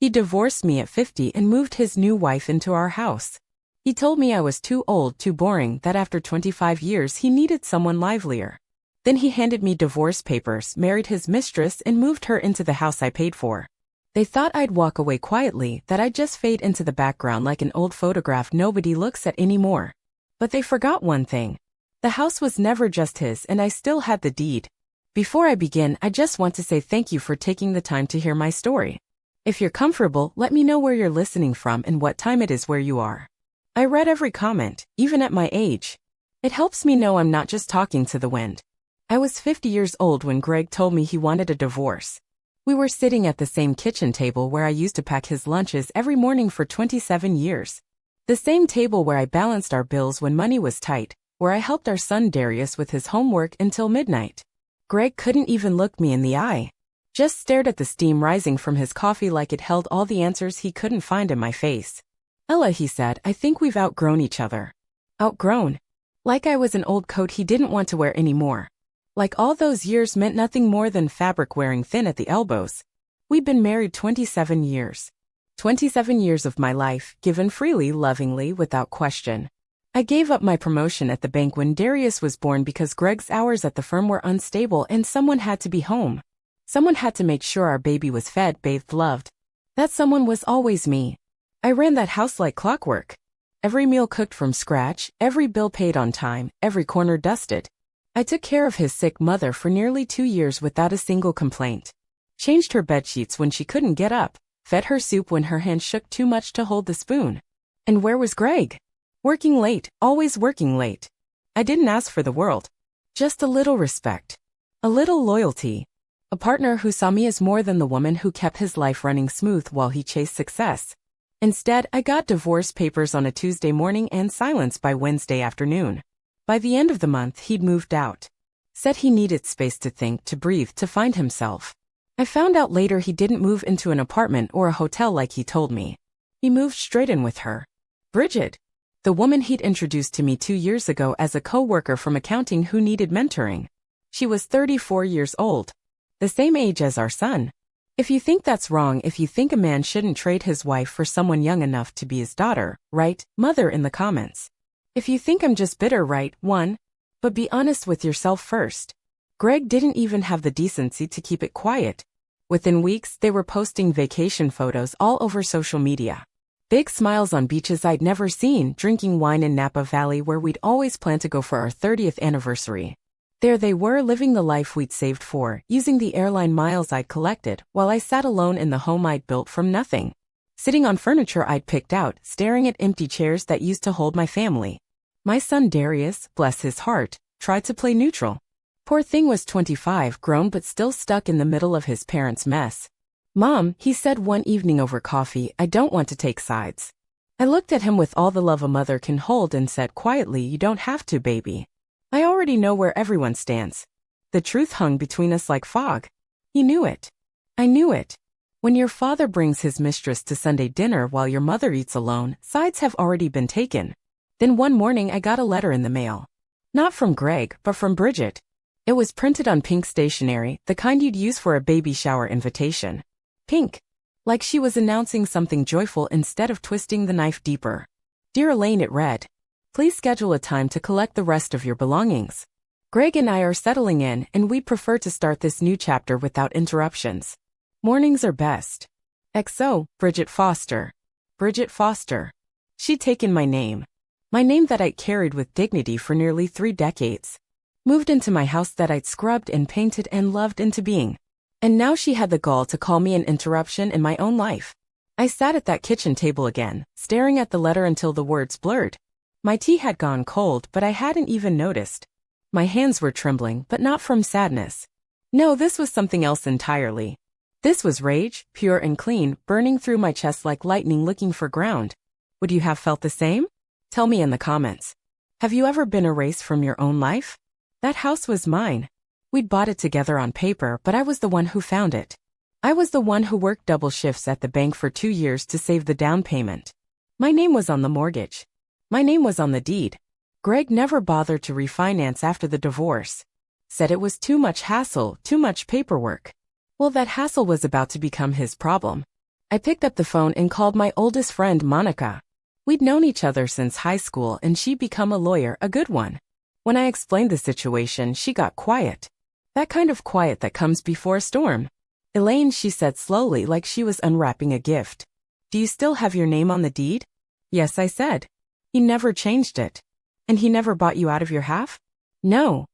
He divorced me at 50 and moved his new wife into our house. He told me I was too old, too boring, that after 25 years he needed someone livelier. Then he handed me divorce papers, married his mistress, and moved her into the house I paid for. They thought I'd walk away quietly, that I'd just fade into the background like an old photograph nobody looks at anymore. But they forgot one thing. The house was never just his, and I still had the deed. Before I begin, I just want to say thank you for taking the time to hear my story. If you're comfortable, let me know where you're listening from and what time it is where you are. I read every comment, even at my age. It helps me know I'm not just talking to the wind. I was 50 years old when Greg told me he wanted a divorce. We were sitting at the same kitchen table where I used to pack his lunches every morning for 27 years. The same table where I balanced our bills when money was tight, where I helped our son Darius with his homework until midnight. Greg couldn't even look me in the eye. Just stared at the steam rising from his coffee like it held all the answers he couldn't find in my face. Ella, he said, I think we've outgrown each other. Outgrown? Like I was an old coat he didn't want to wear anymore. Like all those years meant nothing more than fabric wearing thin at the elbows. We'd been married 27 years. 27 years of my life, given freely, lovingly, without question. I gave up my promotion at the bank when Darius was born because Greg's hours at the firm were unstable and someone had to be home. Someone had to make sure our baby was fed, bathed, loved. That someone was always me. I ran that house like clockwork. Every meal cooked from scratch, every bill paid on time, every corner dusted. I took care of his sick mother for nearly 2 years without a single complaint. Changed her bedsheets when she couldn't get up, fed her soup when her hand shook too much to hold the spoon. And where was Greg? Working late, always working late. I didn't ask for the world. Just a little respect. A little loyalty. A partner who saw me as more than the woman who kept his life running smooth while he chased success. Instead, I got divorce papers on a Tuesday morning and silence by Wednesday afternoon. By the end of the month, he'd moved out. Said he needed space to think, to breathe, to find himself. I found out later he didn't move into an apartment or a hotel like he told me. He moved straight in with her. Bridget. The woman he'd introduced to me 2 years ago as a co-worker from accounting who needed mentoring. She was 34 years old. The same age as our son. If you think that's wrong, if you think a man shouldn't trade his wife for someone young enough to be his daughter, write mother in the comments. If you think I'm just bitter, write 1. But be honest with yourself first. Greg didn't even have the decency to keep it quiet. Within weeks, they were posting vacation photos all over social media. Big smiles on beaches I'd never seen, drinking wine in Napa Valley where we'd always planned to go for our 30th anniversary. There they were, living the life we'd saved for, using the airline miles I'd collected, while I sat alone in the home I'd built from nothing. Sitting on furniture I'd picked out, staring at empty chairs that used to hold my family. My son Darius, bless his heart, tried to play neutral. Poor thing was 25, grown but still stuck in the middle of his parents' mess. Mom, he said one evening over coffee, I don't want to take sides. I looked at him with all the love a mother can hold and said quietly, you don't have to, baby. I already know where everyone stands. The truth hung between us like fog. He knew it. I knew it. When your father brings his mistress to Sunday dinner while your mother eats alone, sides have already been taken. Then one morning I got a letter in the mail. Not from Greg, but from Bridget. It was printed on pink stationery, the kind you'd use for a baby shower invitation. Pink. Like she was announcing something joyful instead of twisting the knife deeper. Dear Elaine, it read. Please schedule a time to collect the rest of your belongings. Greg and I are settling in, and we'd prefer to start this new chapter without interruptions. Mornings are best. XO, Bridget Foster. Bridget Foster. She'd taken my name that I'd carried with dignity for nearly 3 decades. Moved into my house that I'd scrubbed and painted and loved into being. And now she had the gall to call me an interruption in my own life. I sat at that kitchen table again, staring at the letter until the words blurred. My tea had gone cold, but I hadn't even noticed. My hands were trembling, but not from sadness. No, this was something else entirely. This was rage, pure and clean, burning through my chest like lightning looking for ground. Would you have felt the same? Tell me in the comments. Have you ever been erased from your own life? That house was mine. We'd bought it together on paper, but I was the one who found it. I was the one who worked double shifts at the bank for 2 years to save the down payment. My name was on the mortgage. My name was on the deed. Greg never bothered to refinance after the divorce. Said it was too much hassle, too much paperwork. Well, that hassle was about to become his problem. I picked up the phone and called my oldest friend, Monica. We'd known each other since high school and she'd become a lawyer, a good one. When I explained the situation, she got quiet. That kind of quiet that comes before a storm. Elaine, she said slowly, like she was unwrapping a gift. Do you still have your name on the deed? Yes, I said. He never changed it. And he never bought you out of your half? No.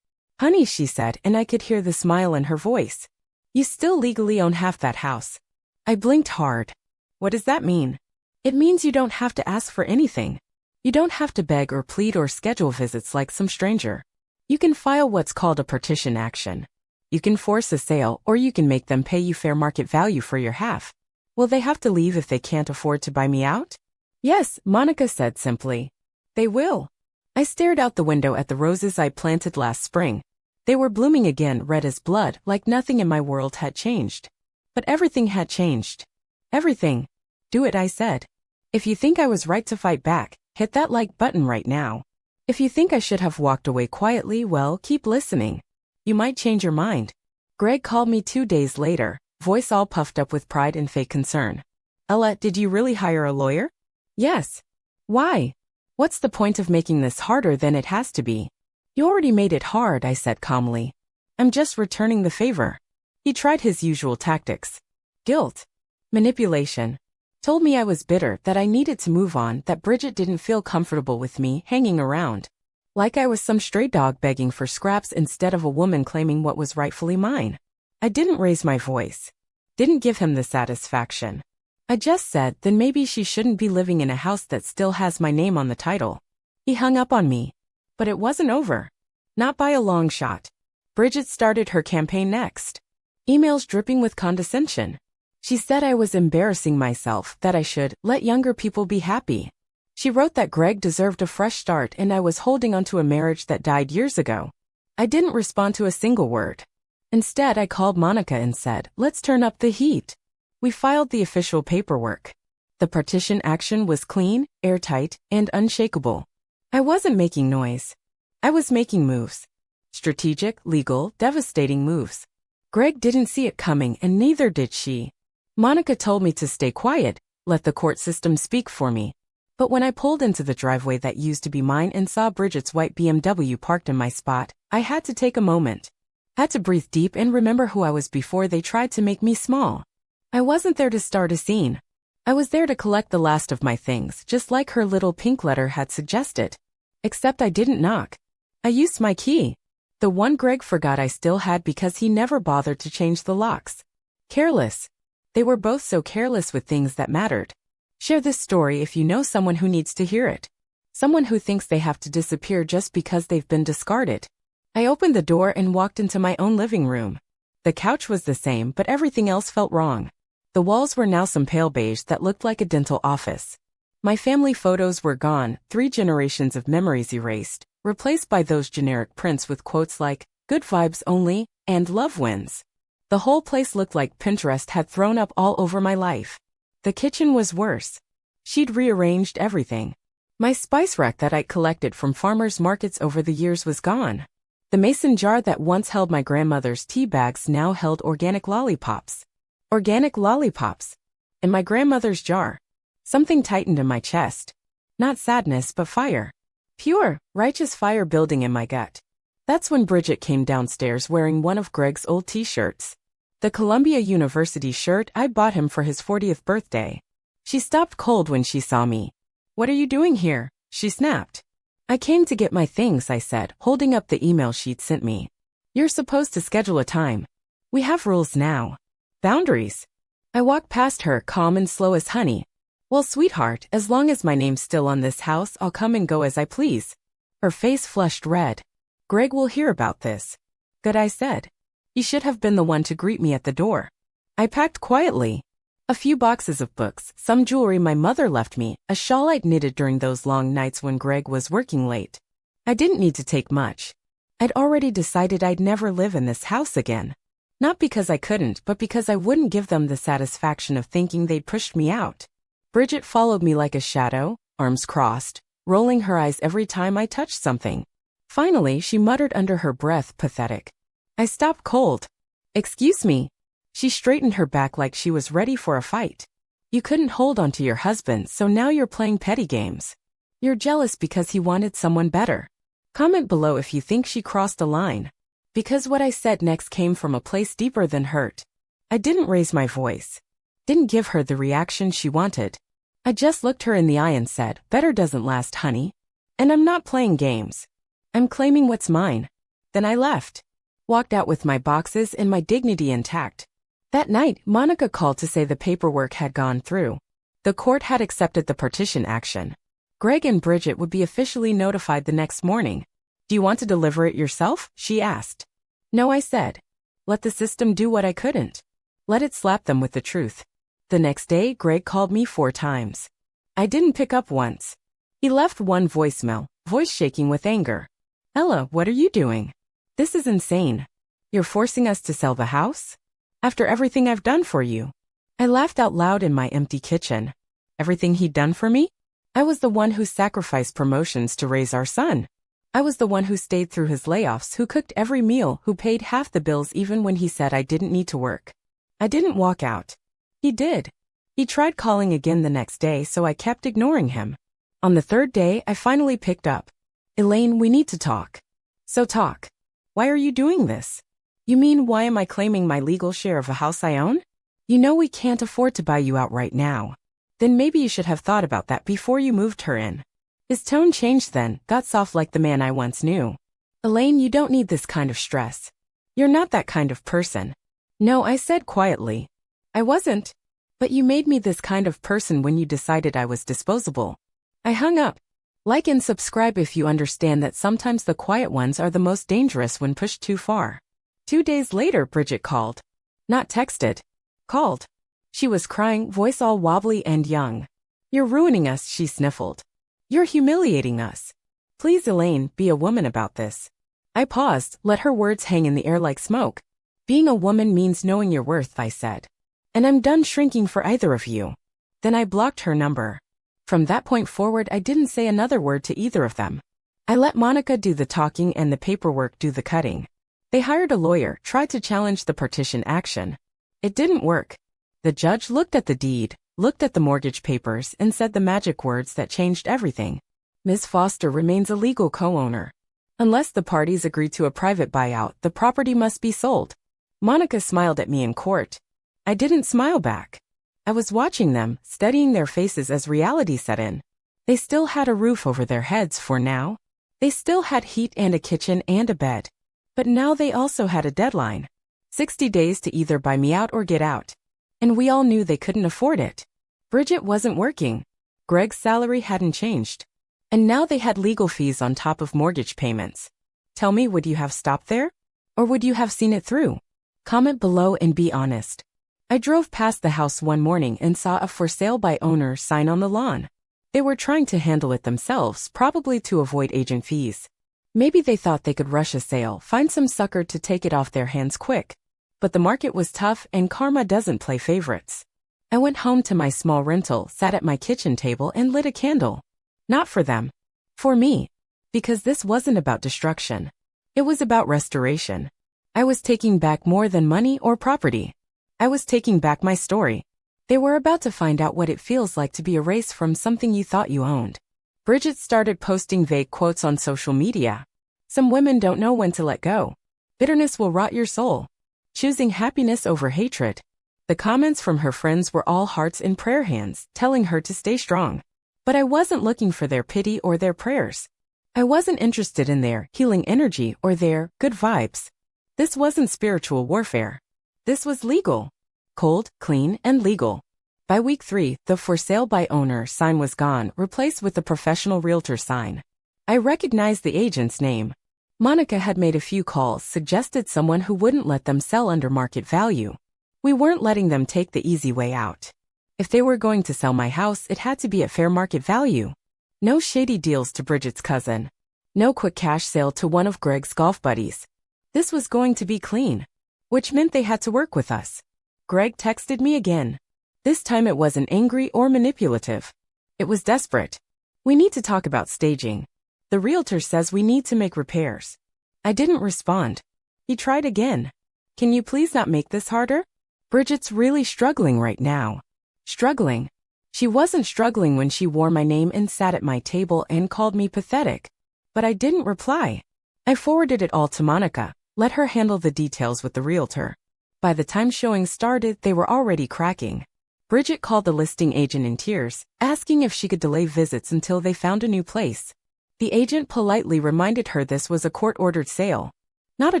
Honey, she said, and I could hear the smile in her voice. You still legally own half that house. I blinked hard. What does that mean? It means you don't have to ask for anything. You don't have to beg or plead or schedule visits like some stranger. You can file what's called a partition action. You can force a sale, or you can make them pay you fair market value for your half. Will they have to leave if they can't afford to buy me out? Yes, Monica said simply. They will. I stared out the window at the roses I planted last spring. They were blooming again, red as blood, like nothing in my world had changed. But everything had changed. Everything. Do it, I said. If you think I was right to fight back, hit that like button right now. If you think I should have walked away quietly, well, keep listening. You might change your mind. Greg called me 2 days later, voice all puffed up with pride and fake concern. Ella, did you really hire a lawyer? Yes. Why? What's the point of making this harder than it has to be? You already made it hard, I said calmly. I'm just returning the favor. He tried his usual tactics. Guilt. Manipulation. Told me I was bitter, that I needed to move on, that Bridget didn't feel comfortable with me hanging around. Like I was some stray dog begging for scraps instead of a woman claiming what was rightfully mine. I didn't raise my voice. Didn't give him the satisfaction. I just said, then maybe she shouldn't be living in a house that still has my name on the title. He hung up on me. But it wasn't over. Not by a long shot. Bridget started her campaign next. Emails dripping with condescension. She said I was embarrassing myself, that I should let younger people be happy. She wrote that Greg deserved a fresh start and I was holding onto a marriage that died years ago. I didn't respond to a single word. Instead, I called Monica and said, let's turn up the heat. We filed the official paperwork. The partition action was clean, airtight, and unshakable. I wasn't making noise. I was making moves. Strategic, legal, devastating moves. Greg didn't see it coming and neither did she. Monica told me to stay quiet, let the court system speak for me. But when I pulled into the driveway that used to be mine and saw Bridget's white BMW parked in my spot, I had to take a moment. Had to breathe deep and remember who I was before they tried to make me small. I wasn't there to start a scene. I was there to collect the last of my things, just like her little pink letter had suggested. Except I didn't knock. I used my key. The one Greg forgot I still had because he never bothered to change the locks. Careless. They were both so careless with things that mattered. Share this story if you know someone who needs to hear it. Someone who thinks they have to disappear just because they've been discarded. I opened the door and walked into my own living room. The couch was the same, but everything else felt wrong. The walls were now some pale beige that looked like a dental office. My family photos were gone, 3 generations of memories erased, replaced by those generic prints with quotes like, good vibes only, and love wins. The whole place looked like Pinterest had thrown up all over my life. The kitchen was worse. She'd rearranged everything. My spice rack that I'd collected from farmers' markets over the years was gone. The mason jar that once held my grandmother's tea bags now held organic lollipops. Organic lollipops. In my grandmother's jar. Something tightened in my chest. Not sadness, but fire. Pure, righteous fire building in my gut. That's when Bridget came downstairs wearing one of Greg's old t-shirts. The Columbia University shirt I bought him for his 40th birthday. She stopped cold when she saw me. What are you doing here? She snapped. I came to get my things, I said, holding up the email she'd sent me. You're supposed to schedule a time. We have rules now. Boundaries. I walked past her, calm and slow as honey. Well, sweetheart, as long as my name's still on this house, I'll come and go as I please. Her face flushed red. Greg will hear about this. Good, I said. He should have been the one to greet me at the door. I packed quietly. A few boxes of books, some jewelry my mother left me, a shawl I'd knitted during those long nights when Greg was working late. I didn't need to take much. I'd already decided I'd never live in this house again. Not because I couldn't, but because I wouldn't give them the satisfaction of thinking they'd pushed me out. Bridget followed me like a shadow, arms crossed, rolling her eyes every time I touched something. Finally, she muttered under her breath, pathetic. I stopped cold. Excuse me. She straightened her back like she was ready for a fight. You couldn't hold on to your husband, so now you're playing petty games. You're jealous because he wanted someone better. Comment below if you think she crossed a line. Because what I said next came from a place deeper than hurt. I didn't raise my voice. Didn't give her the reaction she wanted. I just looked her in the eye and said, better doesn't last, honey. And I'm not playing games. I'm claiming what's mine. Then I left. Walked out with my boxes and my dignity intact. That night, Monica called to say the paperwork had gone through. The court had accepted the partition action. Greg and Bridget would be officially notified the next morning. Do you want to deliver it yourself? She asked. No, I said. Let the system do what I couldn't. Let it slap them with the truth. The next day, Greg called me 4 times. I didn't pick up once. He left one voicemail, voice shaking with anger. Ella, what are you doing? This is insane. You're forcing us to sell the house? After everything I've done for you. I laughed out loud in my empty kitchen. Everything he'd done for me? I was the one who sacrificed promotions to raise our son. I was the one who stayed through his layoffs, who cooked every meal, who paid half the bills even when he said I didn't need to work. I didn't walk out. He did. He tried calling again the next day, so I kept ignoring him. On the 3rd day, I finally picked up. Elaine, we need to talk. So talk. Why are you doing this? You mean why am I claiming my legal share of a house I own? You know we can't afford to buy you out right now. Then maybe you should have thought about that before you moved her in. His tone changed then, got soft like the man I once knew. Elaine, you don't need this kind of stress. You're not that kind of person. No, I said quietly. I wasn't. But you made me this kind of person when you decided I was disposable. I hung up. Like and subscribe if you understand that sometimes the quiet ones are the most dangerous when pushed too far. 2 days later, Bridget called. Not texted. Called. She was crying, voice all wobbly and young. You're ruining us, she sniffled. You're humiliating us. Please, Elaine, be a woman about this. I paused, let her words hang in the air like smoke. Being a woman means knowing your worth, I said. And I'm done shrinking for either of you. Then I blocked her number. From that point forward, I didn't say another word to either of them. I let Monica do the talking and the paperwork do the cutting. They hired a lawyer, tried to challenge the partition action. It didn't work. The judge looked at the deed, looked at the mortgage papers, and said the magic words that changed everything. Ms. Foster remains a legal co-owner. Unless the parties agree to a private buyout, the property must be sold. Monica smiled at me in court. I didn't smile back. I was watching them, studying their faces as reality set in. They still had a roof over their heads for now. They still had heat and a kitchen and a bed. But now they also had a deadline. 60 days to either buy me out or get out. And we all knew they couldn't afford it. Bridget wasn't working. Greg's salary hadn't changed. And now they had legal fees on top of mortgage payments. Tell me, would you have stopped there? Or would you have seen it through? Comment below and be honest. I drove past the house one morning and saw a for sale by owner sign on the lawn. They were trying to handle it themselves, probably to avoid agent fees. Maybe they thought they could rush a sale, find some sucker to take it off their hands quick. But the market was tough and karma doesn't play favorites. I went home to my small rental, sat at my kitchen table and lit a candle. Not for them. For me. Because this wasn't about destruction. It was about restoration. I was taking back more than money or property. I was taking back my story. They were about to find out what it feels like to be erased from something you thought you owned. Bridget started posting vague quotes on social media. Some women don't know when to let go. Bitterness will rot your soul. Choosing happiness over hatred. The comments from her friends were all hearts and prayer hands, telling her to stay strong. But I wasn't looking for their pity or their prayers. I wasn't interested in their healing energy or their good vibes. This wasn't spiritual warfare. This was legal. Cold, clean, and legal. By week 3, the for sale by owner sign was gone, replaced with the professional realtor sign. I recognized the agent's name. Monica had made a few calls, suggested someone who wouldn't let them sell under market value. We weren't letting them take the easy way out. If they were going to sell my house, it had to be at fair market value. No shady deals to Bridget's cousin. No quick cash sale to one of Greg's golf buddies. This was going to be clean. Which meant they had to work with us. Greg texted me again. This time it wasn't angry or manipulative. It was desperate. We need to talk about staging. The realtor says we need to make repairs. I didn't respond. He tried again. Can you please not make this harder? Bridget's really struggling right now. Struggling? She wasn't struggling when she wore my name and sat at my table and called me pathetic. But I didn't reply. I forwarded it all to Monica, let her handle the details with the realtor. By the time showing started, they were already cracking. Bridget called the listing agent in tears, asking if she could delay visits until they found a new place. The agent politely reminded her this was a court-ordered sale. Not a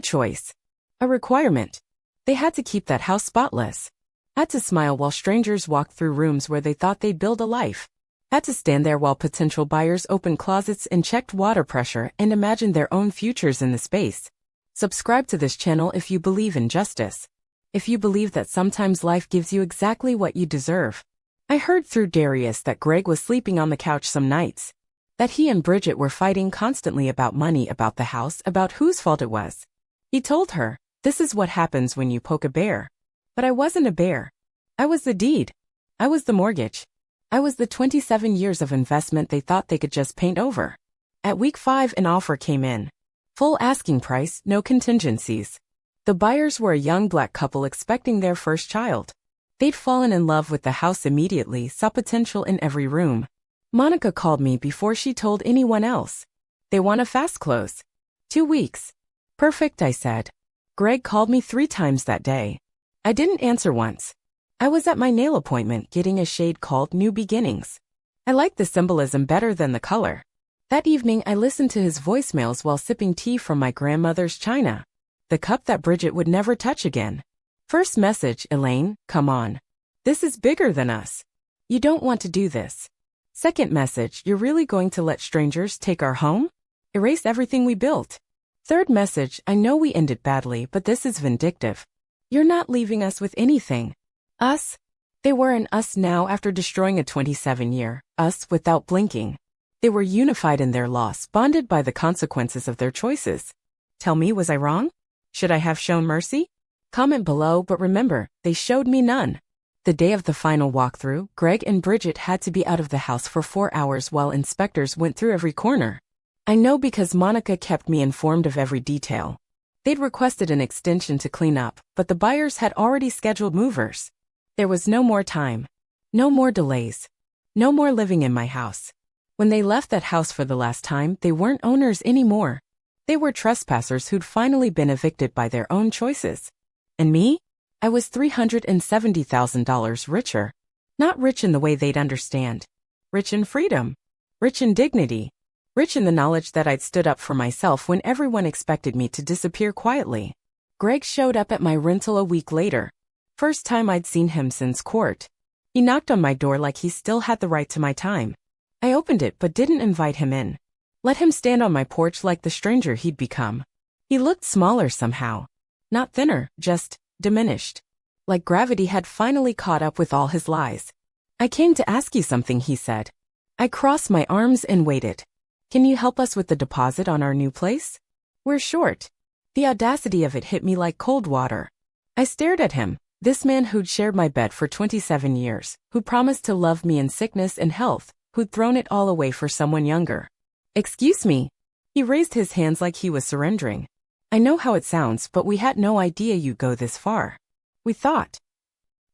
choice. A requirement. They had to keep that house spotless. Had to smile while strangers walked through rooms where they thought they'd build a life. Had to stand there while potential buyers opened closets and checked water pressure and imagined their own futures in the space. Subscribe to this channel if you believe in justice. If you believe that sometimes life gives you exactly what you deserve. I heard through Darius that Greg was sleeping on the couch some nights. That he and Bridget were fighting constantly about money, about the house, about whose fault it was. He told her, "This is what happens when you poke a bear." But I wasn't a bear. I was the deed. I was the mortgage. I was the 27 years of investment they thought they could just paint over. At week 5, an offer came in. Full asking price, no contingencies. The buyers were a young black couple expecting their first child. They'd fallen in love with the house immediately, saw potential in every room. Monica called me before she told anyone else. They want a fast close. 2 weeks. Perfect, I said. Greg called me 3 times that day. I didn't answer once. I was at my nail appointment getting a shade called New Beginnings. I liked the symbolism better than the color. That evening I listened to his voicemails while sipping tea from my grandmother's china. The cup that Bridget would never touch again. First message, Elaine, come on. This is bigger than us. You don't want to do this. Second message, you're really going to let strangers take our home? Erase everything we built. Third message, I know we ended badly, but this is vindictive. You're not leaving us with anything. Us? They were an us now after destroying a 27-year, us without blinking. They were unified in their loss, bonded by the consequences of their choices. Tell me, was I wrong? Should I have shown mercy? Comment below, but remember, they showed me none. The day of the final walkthrough, Greg and Bridget had to be out of the house for 4 hours while inspectors went through every corner. I know because Monica kept me informed of every detail. They'd requested an extension to clean up, but the buyers had already scheduled movers. There was no more time. No more delays. No more living in my house. When they left that house for the last time, they weren't owners anymore. They were trespassers who'd finally been evicted by their own choices. And me? I was $370,000 richer. Not rich in the way they'd understand. Rich in freedom. Rich in dignity. Rich in the knowledge that I'd stood up for myself when everyone expected me to disappear quietly. Greg showed up at my rental a week later. First time I'd seen him since court. He knocked on my door like he still had the right to my time. I opened it but didn't invite him in. Let him stand on my porch like the stranger he'd become. He looked smaller somehow. Not thinner, just diminished. Like gravity had finally caught up with all his lies. I came to ask you something, he said. I crossed my arms and waited. Can you help us with the deposit on our new place? We're short. The audacity of it hit me like cold water. I stared at him. This man who'd shared my bed for 27 years, who promised to love me in sickness and health, who'd thrown it all away for someone younger. Excuse me. He raised his hands like he was surrendering. I know how it sounds, but we had no idea you'd go this far. We thought.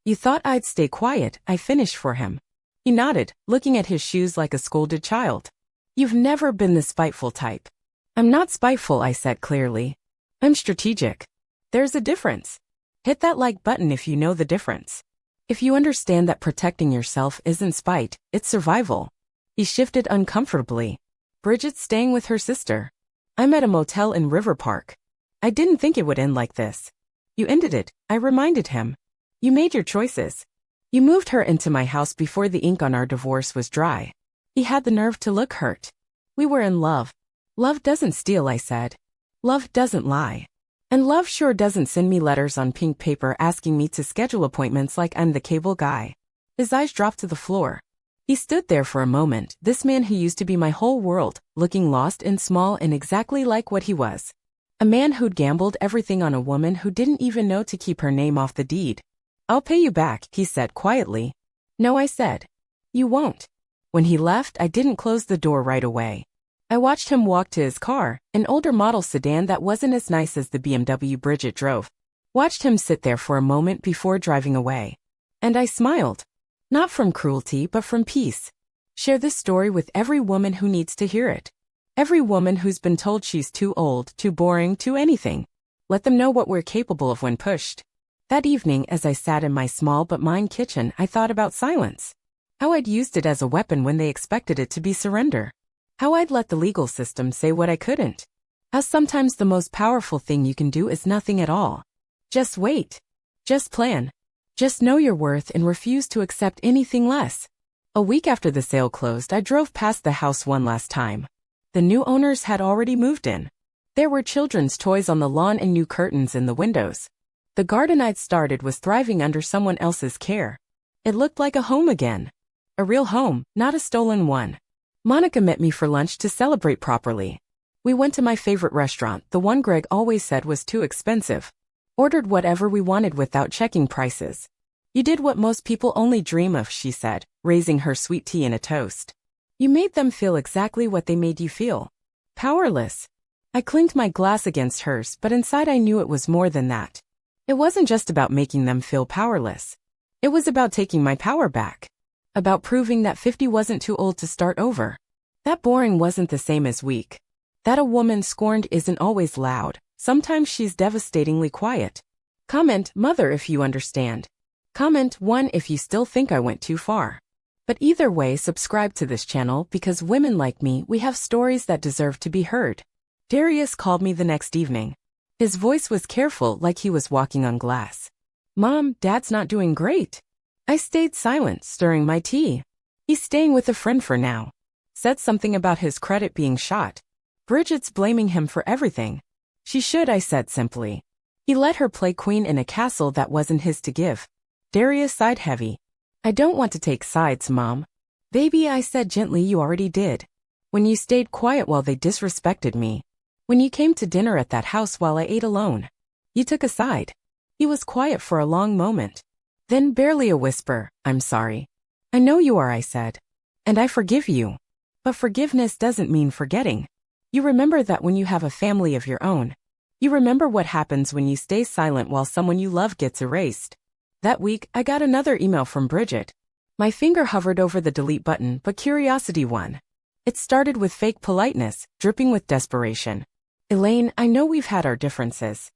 You thought I'd stay quiet, I finished for him. He nodded, looking at his shoes like a scolded child. You've never been the spiteful type. I'm not spiteful, I said clearly. I'm strategic. There's a difference. Hit that like button if you know the difference. If you understand that protecting yourself isn't spite, it's survival. He shifted uncomfortably. Bridget's staying with her sister. I'm at a motel in River Park. I didn't think it would end like this. You ended it, I reminded him. You made your choices. You moved her into my house before the ink on our divorce was dry. He had the nerve to look hurt. We were in love. Love doesn't steal, I said. Love doesn't lie. And love sure doesn't send me letters on pink paper asking me to schedule appointments like I'm the cable guy. His eyes dropped to the floor. He stood there for a moment, this man who used to be my whole world, looking lost and small and exactly like what he was. A man who'd gambled everything on a woman who didn't even know to keep her name off the deed. I'll pay you back, he said quietly. No, I said. You won't. When he left, I didn't close the door right away. I watched him walk to his car, an older model sedan that wasn't as nice as the BMW Bridget drove. Watched him sit there for a moment before driving away. And I smiled. Not from cruelty, but from peace. Share this story with every woman who needs to hear it. Every woman who's been told she's too old, too boring, too anything. Let them know what we're capable of when pushed. That evening, as I sat in my small but mine kitchen, I thought about silence. How I'd used it as a weapon when they expected it to be surrender. How I'd let the legal system say what I couldn't. How sometimes the most powerful thing you can do is nothing at all. Just wait. Just plan. Just know your worth and refuse to accept anything less. A week after the sale closed, I drove past the house one last time. The new owners had already moved in. There were children's toys on the lawn and new curtains in the windows. The garden I'd started was thriving under someone else's care. It looked like a home again. A real home, not a stolen one. Monica met me for lunch to celebrate properly. We went to my favorite restaurant, the one Greg always said was too expensive. Ordered whatever we wanted without checking prices. You did what most people only dream of, she said, raising her sweet tea in a toast. You made them feel exactly what they made you feel. Powerless. I clinked my glass against hers, but inside I knew it was more than that. It wasn't just about making them feel powerless. It was about taking my power back. About proving that 50 wasn't too old to start over. That boring wasn't the same as weak. That a woman scorned isn't always loud. Sometimes she's devastatingly quiet. Comment, mother, if you understand. Comment 1 if you still think I went too far. But either way, subscribe to this channel because women like me, we have stories that deserve to be heard. Darius called me the next evening. His voice was careful, like he was walking on glass. Mom, Dad's not doing great. I stayed silent, stirring my tea. He's staying with a friend for now. Said something about his credit being shot. Bridget's blaming him for everything. She should, I said simply. He let her play queen in a castle that wasn't his to give. Darius sighed heavy. I don't want to take sides, Mom. Baby, I said gently, you already did. When you stayed quiet while they disrespected me. When you came to dinner at that house while I ate alone. You took a side. He was quiet for a long moment. Then barely a whisper, I'm sorry. I know you are, I said. And I forgive you. But forgiveness doesn't mean forgetting. You remember that when you have a family of your own. You remember what happens when you stay silent while someone you love gets erased. That week, I got another email from Bridget. My finger hovered over the delete button, but curiosity won. It started with fake politeness, dripping with desperation. Elaine, I know we've had our differences.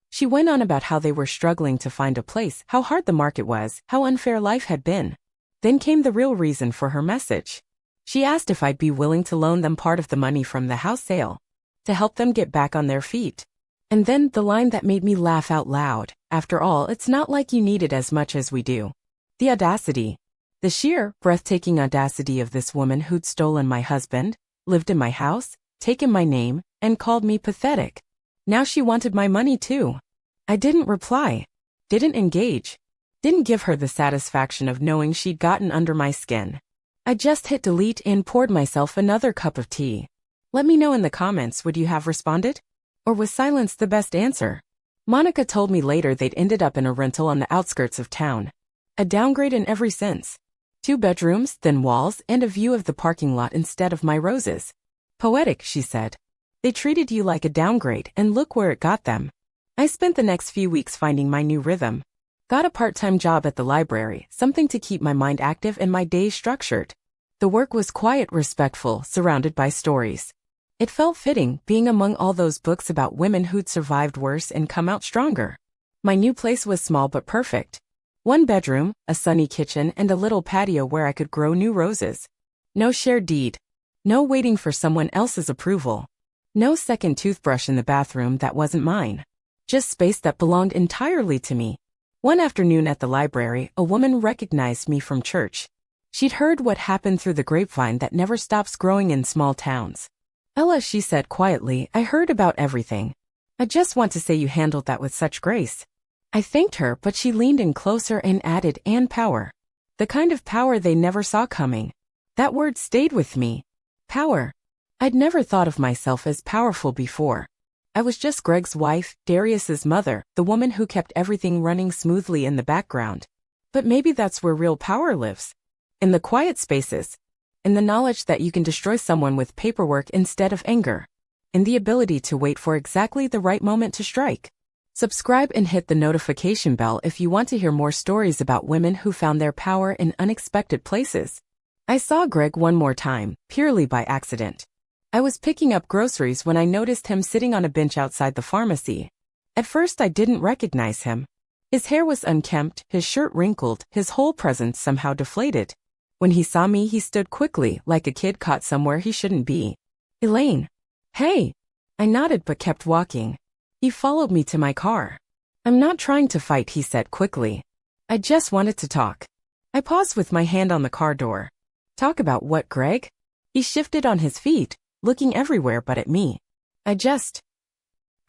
She went on about how they were struggling to find a place, how hard the market was, how unfair life had been. Then came the real reason for her message. She asked if I'd be willing to loan them part of the money from the house sale. To help them get back on their feet. And then the line that made me laugh out loud. After all, it's not like you need it as much as we do. The audacity. The sheer, breathtaking audacity of this woman who'd stolen my husband, lived in my house, taken my name, and called me pathetic. Now she wanted my money too. I didn't reply. Didn't engage. Didn't give her the satisfaction of knowing she'd gotten under my skin. I just hit delete and poured myself another cup of tea. Let me know in the comments, would you have responded? Or was silence the best answer? Monica told me later they'd ended up in a rental on the outskirts of town. A downgrade in every sense. 2 bedrooms, thin walls, and a view of the parking lot instead of my roses. Poetic, she said. They treated you like a downgrade, and look where it got them. I spent the next few weeks finding my new rhythm. Got a part-time job at the library, something to keep my mind active and my days structured. The work was quiet, respectful, surrounded by stories. It felt fitting, being among all those books about women who'd survived worse and come out stronger. My new place was small but perfect. 1 bedroom, a sunny kitchen, and a little patio where I could grow new roses. No shared deed. No waiting for someone else's approval. No second toothbrush in the bathroom that wasn't mine. Just space that belonged entirely to me. One afternoon at the library, a woman recognized me from church. She'd heard what happened through the grapevine that never stops growing in small towns. Ella, she said quietly, I heard about everything. I just want to say you handled that with such grace. I thanked her, but she leaned in closer and added, and power. The kind of power they never saw coming. That word stayed with me. Power. I'd never thought of myself as powerful before. I was just Greg's wife, Darius's mother, the woman who kept everything running smoothly in the background. But maybe that's where real power lives. In the quiet spaces. In the knowledge that you can destroy someone with paperwork instead of anger. In the ability to wait for exactly the right moment to strike. Subscribe and hit the notification bell if you want to hear more stories about women who found their power in unexpected places. I saw Greg one more time, purely by accident. I was picking up groceries when I noticed him sitting on a bench outside the pharmacy. At first I didn't recognize him. His hair was unkempt, his shirt wrinkled, his whole presence somehow deflated. When he saw me, he stood quickly, like a kid caught somewhere he shouldn't be. "Elaine." "Hey." I nodded but kept walking. He followed me to my car. "I'm not trying to fight," he said quickly. "I just wanted to talk." I paused with my hand on the car door. "Talk about what, Greg?" He shifted on his feet, looking everywhere but at me. I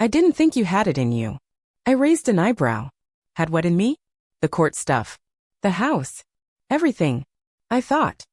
didn't think you had it in you." I raised an eyebrow. "Had what in me?" "The court stuff. The house. Everything. I thought."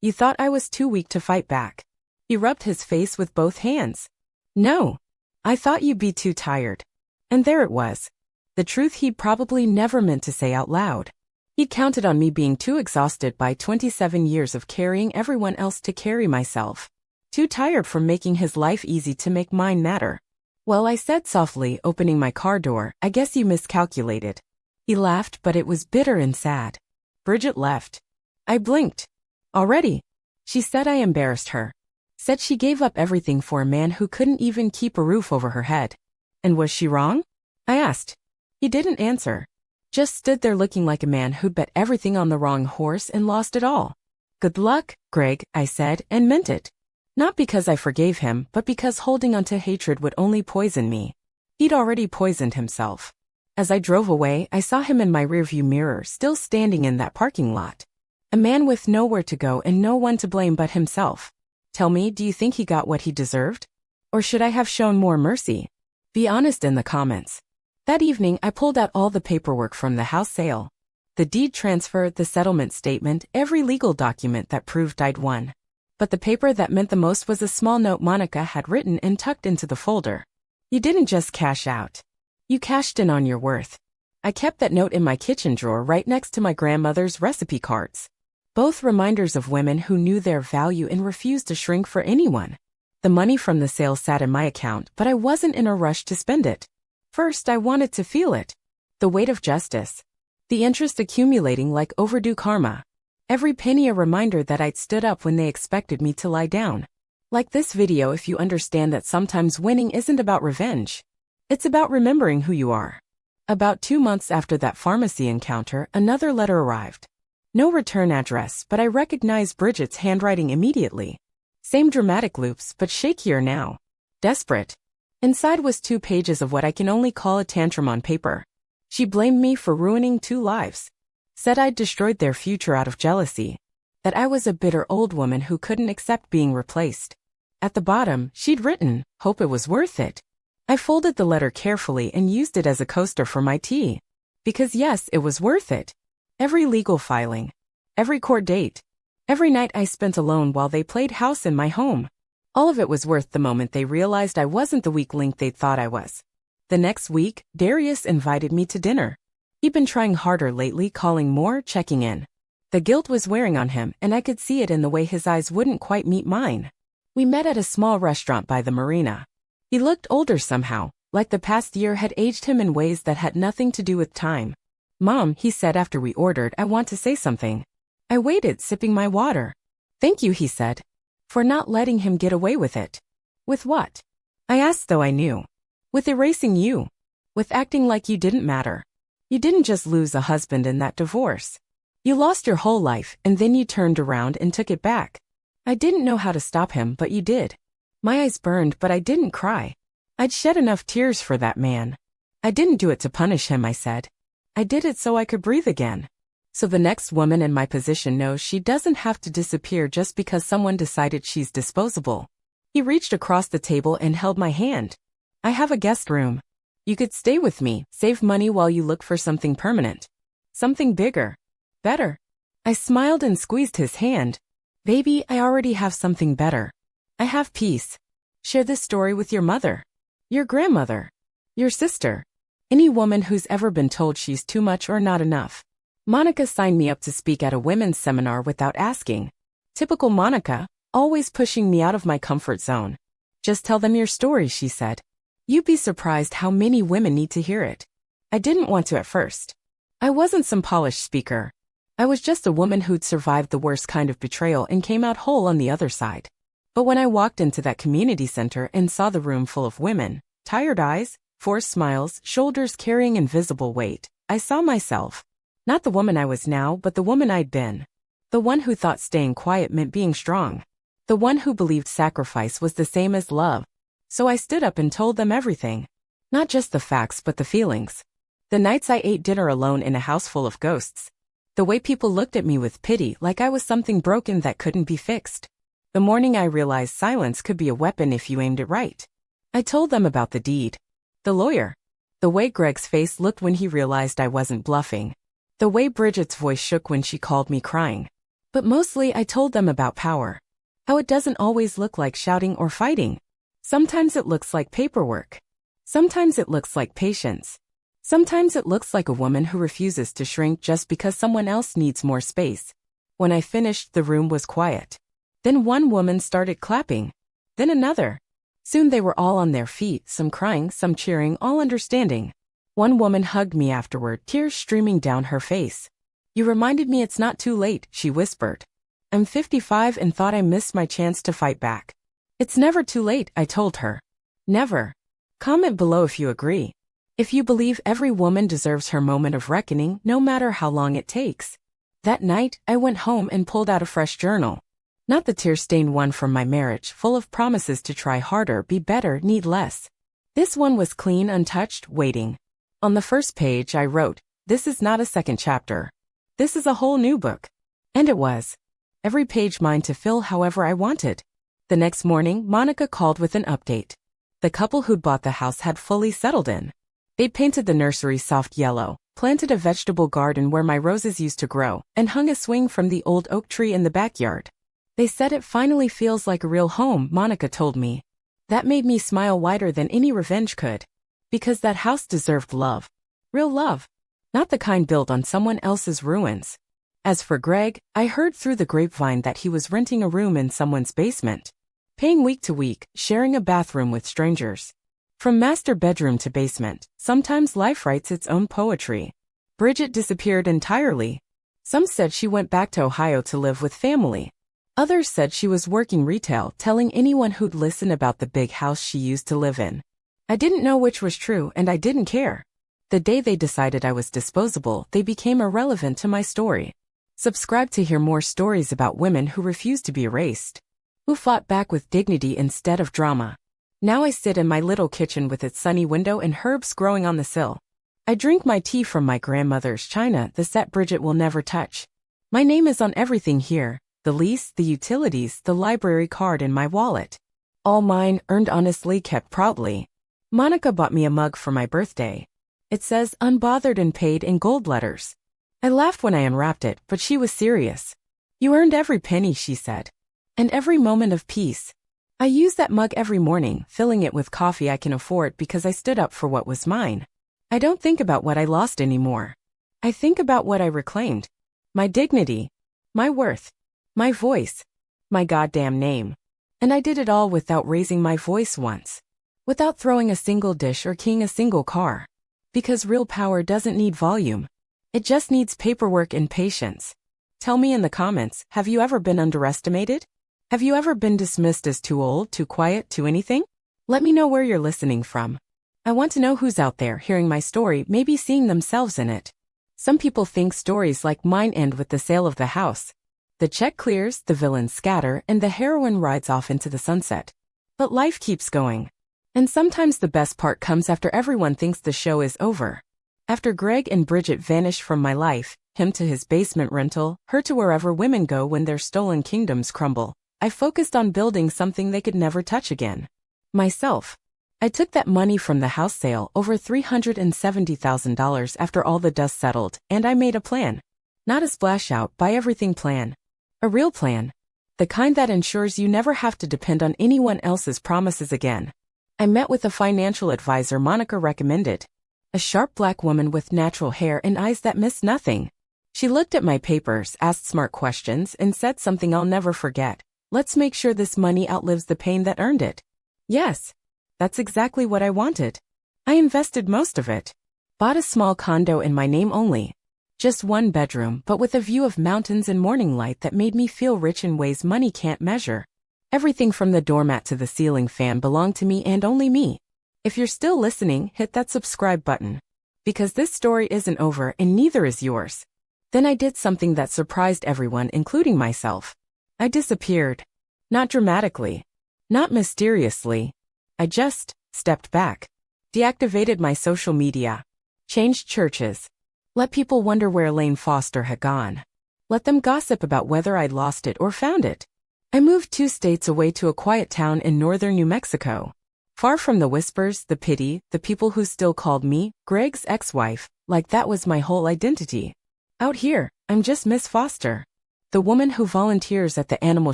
"You thought I was too weak to fight back." He rubbed his face with both hands. "No. I thought you'd be too tired." And there it was. The truth he'd probably never meant to say out loud. He'd counted on me being too exhausted by 27 years of carrying everyone else to carry myself. Too tired from making his life easy to make mine matter. "Well," I said softly, opening my car door, "I guess you miscalculated." He laughed, but it was bitter and sad. "Bridget left." I blinked. "Already?" She said I embarrassed her. Said she gave up everything for a man who couldn't even keep a roof over her head. "And was she wrong?" I asked. He didn't answer. Just stood there looking like a man who'd bet everything on the wrong horse and lost it all. "Good luck, Greg," I said, and meant it. Not because I forgave him, but because holding on to hatred would only poison me. He'd already poisoned himself. As I drove away, I saw him in my rearview mirror, still standing in that parking lot. A man with nowhere to go and no one to blame but himself. Tell me, do you think he got what he deserved? Or should I have shown more mercy? Be honest in the comments. That evening, I pulled out all the paperwork from the house sale. The deed transfer, the settlement statement, every legal document that proved I'd won. But the paper that meant the most was a small note Monica had written and tucked into the folder. "You didn't just cash out. You cashed in on your worth." I kept that note in my kitchen drawer right next to my grandmother's recipe cards. Both reminders of women who knew their value and refused to shrink for anyone. The money from the sale sat in my account, but I wasn't in a rush to spend it. First, I wanted to feel it. The weight of justice. The interest accumulating like overdue karma. Every penny a reminder that I'd stood up when they expected me to lie down. Like this video if you understand that sometimes winning isn't about revenge. It's about remembering who you are. About 2 months after that pharmacy encounter, another letter arrived. No return address, but I recognized Bridget's handwriting immediately. Same dramatic loops, but shakier now. Desperate. Inside was 2 pages of what I can only call a tantrum on paper. She blamed me for ruining 2 lives. Said I'd destroyed their future out of jealousy. That I was a bitter old woman who couldn't accept being replaced. At the bottom, she'd written, "Hope it was worth it." I folded the letter carefully and used it as a coaster for my tea. Because yes, it was worth it. Every legal filing. Every court date. Every night I spent alone while they played house in my home. All of it was worth the moment they realized I wasn't the weak link they'd thought I was. The next week, Darius invited me to dinner. He'd been trying harder lately, calling more, checking in. The guilt was wearing on him, and I could see it in the way his eyes wouldn't quite meet mine. We met at a small restaurant by the marina. He looked older somehow, like the past year had aged him in ways that had nothing to do with time. "Mom," he said after we ordered, "I want to say something." I waited, sipping my water. "Thank you," he said. "For not letting him get away with it." "With what?" I asked, though I knew. "With erasing you. With acting like you didn't matter. You didn't just lose a husband in that divorce. You lost your whole life, and then you turned around and took it back. I didn't know how to stop him, but you did." My eyes burned, but I didn't cry. I'd shed enough tears for that man. "I didn't do it to punish him," I said. "I did it so I could breathe again. So the next woman in my position knows she doesn't have to disappear just because someone decided she's disposable." He reached across the table and held my hand. "I have a guest room. You could stay with me, save money while you look for something permanent. Something bigger. Better." I smiled and squeezed his hand. "Baby, I already have something better. I have peace. Share this story with your mother. Your grandmother. Your sister. Any woman who's ever been told she's too much or not enough." Monica signed me up to speak at a women's seminar without asking. Typical Monica, always pushing me out of my comfort zone. "Just tell them your story," she said. You'd be surprised how many women need to hear it. I didn't want to at first. I wasn't some polished speaker. I was just a woman who'd survived the worst kind of betrayal and came out whole on the other side. But when I walked into that community center and saw the room full of women, tired eyes, forced smiles, shoulders carrying invisible weight, I saw myself. Not the woman I was now, but the woman I'd been. The one who thought staying quiet meant being strong. The one who believed sacrifice was the same as love. So I stood up and told them everything. Not just the facts but the feelings. The nights I ate dinner alone in a house full of ghosts. The way people looked at me with pity like I was something broken that couldn't be fixed. The morning I realized silence could be a weapon if you aimed it right. I told them about the deed. The lawyer. The way Greg's face looked when he realized I wasn't bluffing. The way Bridget's voice shook when she called me crying. But mostly I told them about power. How it doesn't always look like shouting or fighting. Sometimes it looks like paperwork. Sometimes it looks like patience. Sometimes it looks like a woman who refuses to shrink just because someone else needs more space. When I finished, the room was quiet. Then one woman started clapping. Then another. Soon they were all on their feet, some crying, some cheering, all understanding. One woman hugged me afterward, tears streaming down her face. You reminded me it's not too late, she whispered. I'm 55 and thought I missed my chance to fight back. It's never too late, I told her. Never. Comment below if you agree. If you believe every woman deserves her moment of reckoning, no matter how long it takes. That night, I went home and pulled out a fresh journal. Not the tear-stained one from my marriage, full of promises to try harder, be better, need less. This one was clean, untouched, waiting. On the first page I wrote, "This is not a second chapter. This is a whole new book." And it was. Every page mine to fill however I wanted. The next morning, Monica called with an update. The couple who'd bought the house had fully settled in. They'd painted the nursery soft yellow, planted a vegetable garden where my roses used to grow, and hung a swing from the old oak tree in the backyard. They said it finally feels like a real home, Monica told me. That made me smile wider than any revenge could. Because that house deserved love. Real love. Not the kind built on someone else's ruins. As for Greg, I heard through the grapevine that he was renting a room in someone's basement. Paying week to week, sharing a bathroom with strangers. From master bedroom to basement, sometimes life writes its own poetry. Bridget disappeared entirely. Some said she went back to Ohio to live with family. Others said she was working retail, telling anyone who'd listen about the big house she used to live in. I didn't know which was true and I didn't care. The day they decided I was disposable, they became irrelevant to my story. Subscribe to hear more stories about women who refused to be erased. Who fought back with dignity instead of drama. Now I sit in my little kitchen with its sunny window and herbs growing on the sill. I drink my tea from my grandmother's china, the set Bridget will never touch. My name is on everything here, the lease, the utilities, the library card in my wallet. All mine, earned honestly, kept proudly. Monica bought me a mug for my birthday. It says, unbothered and paid in gold letters. I laughed when I unwrapped it, but she was serious. You earned every penny, she said. And every moment of peace. I use that mug every morning, filling it with coffee I can afford because I stood up for what was mine. I don't think about what I lost anymore. I think about what I reclaimed. My dignity. My worth. My voice. My goddamn name. And I did it all without raising my voice once. Without throwing a single dish or keying a single car. Because real power doesn't need volume. It just needs paperwork and patience. Tell me in the comments, have you ever been underestimated? Have you ever been dismissed as too old, too quiet, too anything? Let me know where you're listening from. I want to know who's out there hearing my story, maybe seeing themselves in it. Some people think stories like mine end with the sale of the house. The check clears, the villains scatter, and the heroine rides off into the sunset. But life keeps going. And sometimes the best part comes after everyone thinks the show is over. After Greg and Bridget vanished from my life, him to his basement rental, her to wherever women go when their stolen kingdoms crumble, I focused on building something they could never touch again. Myself. I took that money from the house sale, over $370,000 after all the dust settled, and I made a plan. Not a splash out, buy everything plan. A real plan. The kind that ensures you never have to depend on anyone else's promises again. I met with a financial advisor Monica recommended. A sharp black woman with natural hair and eyes that missed nothing. She looked at my papers, asked smart questions, and said something I'll never forget. Let's make sure this money outlives the pain that earned it. Yes. That's exactly what I wanted. I invested most of it. Bought a small condo in my name only. Just one bedroom, but with a view of mountains and morning light that made me feel rich in ways money can't measure. Everything from the doormat to the ceiling fan belonged to me and only me. If you're still listening, hit that subscribe button. Because this story isn't over and neither is yours. Then I did something that surprised everyone, including myself. I disappeared. Not dramatically. Not mysteriously. I just stepped back. Deactivated my social media. Changed churches. Let people wonder where Elaine Foster had gone. Let them gossip about whether I'd lost it or found it. I moved 2 states away to a quiet town in northern New Mexico. Far from the whispers, the pity, the people who still called me Greg's ex-wife, like that was my whole identity. Out here, I'm just Miss Foster. The woman who volunteers at the animal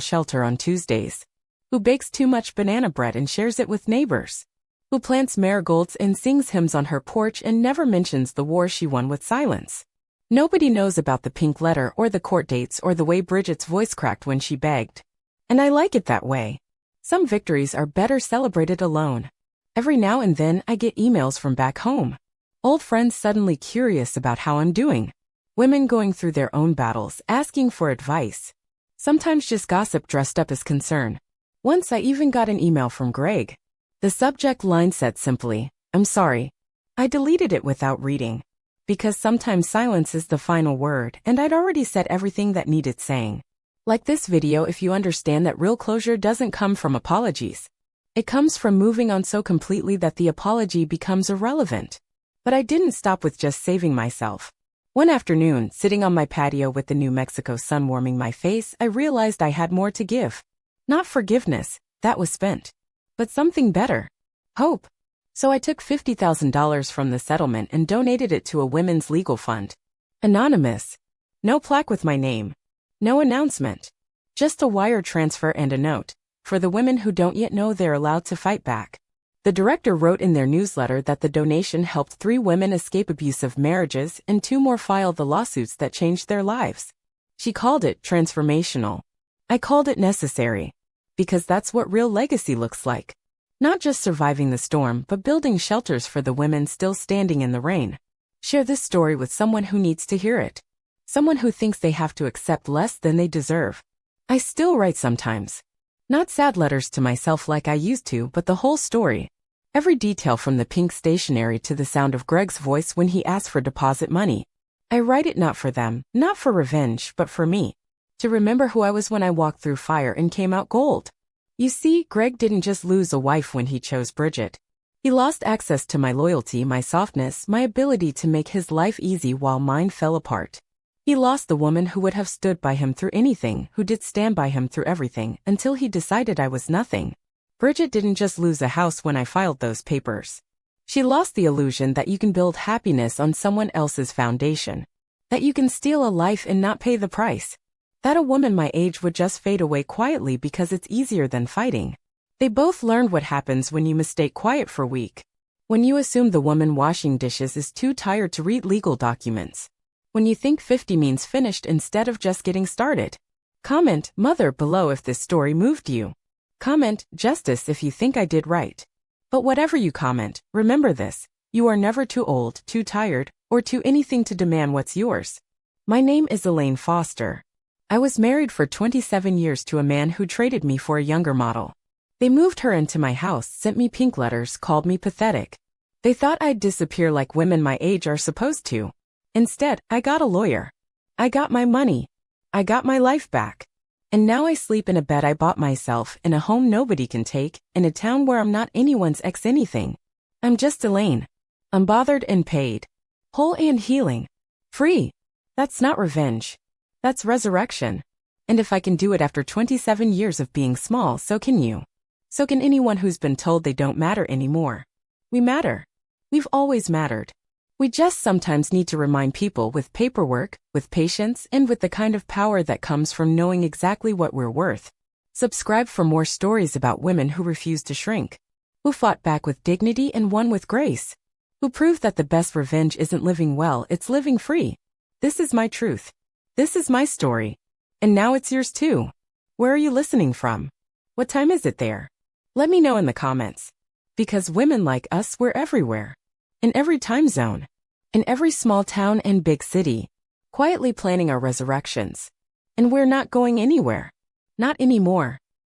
shelter on Tuesdays. Who bakes too much banana bread and shares it with neighbors. Who plants marigolds and sings hymns on her porch and never mentions the war she won with silence. Nobody knows about the pink letter or the court dates or the way Bridget's voice cracked when she begged. And I like it that way. Some victories are better celebrated alone. Every now and then I get emails from back home. Old friends suddenly curious about how I'm doing. Women going through their own battles, asking for advice. Sometimes just gossip dressed up as concern. Once I even got an email from Greg. The subject line said simply, "I'm sorry." I deleted it without reading. Because sometimes silence is the final word, and I'd already said everything that needed saying. Like this video, if you understand that real closure doesn't come from apologies. It comes from moving on so completely that the apology becomes irrelevant. But I didn't stop with just saving myself. One afternoon, sitting on my patio with the New Mexico sun warming my face, I realized I had more to give. Not forgiveness, that was spent. But something better. Hope. So I took $50,000 from the settlement and donated it to a women's legal fund. Anonymous. No plaque with my name. No announcement. Just a wire transfer and a note. For the women who don't yet know they're allowed to fight back. The director wrote in their newsletter that the donation helped 3 women escape abusive marriages and 2 more file the lawsuits that changed their lives. She called it transformational. I called it necessary. Because that's what real legacy looks like. Not just surviving the storm, but building shelters for the women still standing in the rain. Share this story with someone who needs to hear it. Someone who thinks they have to accept less than they deserve. I still write sometimes. Not sad letters to myself like I used to, but the whole story. Every detail from the pink stationery to the sound of Greg's voice when he asked for deposit money. I write it not for them, not for revenge, but for me. To remember who I was when I walked through fire and came out gold. You see, Greg didn't just lose a wife when he chose Bridget. He lost access to my loyalty, my softness, my ability to make his life easy while mine fell apart. He lost the woman who would have stood by him through anything, who did stand by him through everything, until he decided I was nothing. Bridget didn't just lose a house when I filed those papers. She lost the illusion that you can build happiness on someone else's foundation. That you can steal a life and not pay the price. That a woman my age would just fade away quietly because it's easier than fighting. They both learned what happens when you mistake quiet for weak. When you assume the woman washing dishes is too tired to read legal documents. When you think 50 means finished instead of just getting started. Comment, Mother, below if this story moved you. Comment, Justice, if you think I did right. But whatever you comment, remember this. You are never too old, too tired, or too anything to demand what's yours. My name is Elaine Foster. I was married for 27 years to a man who traded me for a younger model. They moved her into my house, sent me pink letters, called me pathetic. They thought I'd disappear like women my age are supposed to. Instead, I got a lawyer. I got my money. I got my life back. And now I sleep in a bed I bought myself, in a home nobody can take, in a town where I'm not anyone's ex-anything. I'm just Elaine. Unbothered and paid. Whole and healing. Free. That's not revenge. That's resurrection. And if I can do it after 27 years of being small, so can you. So can anyone who's been told they don't matter anymore. We matter. We've always mattered. We just sometimes need to remind people with paperwork, with patience, and with the kind of power that comes from knowing exactly what we're worth. Subscribe for more stories about women who refuse to shrink. Who fought back with dignity and won with grace. Who proved that the best revenge isn't living well, it's living free. This is my truth. This is my story. And now it's yours too. Where are you listening from? What time is it there? Let me know in the comments. Because women like us were everywhere. In every time zone. In every small town and big city. Quietly planning our resurrections. And we're not going anywhere. Not anymore.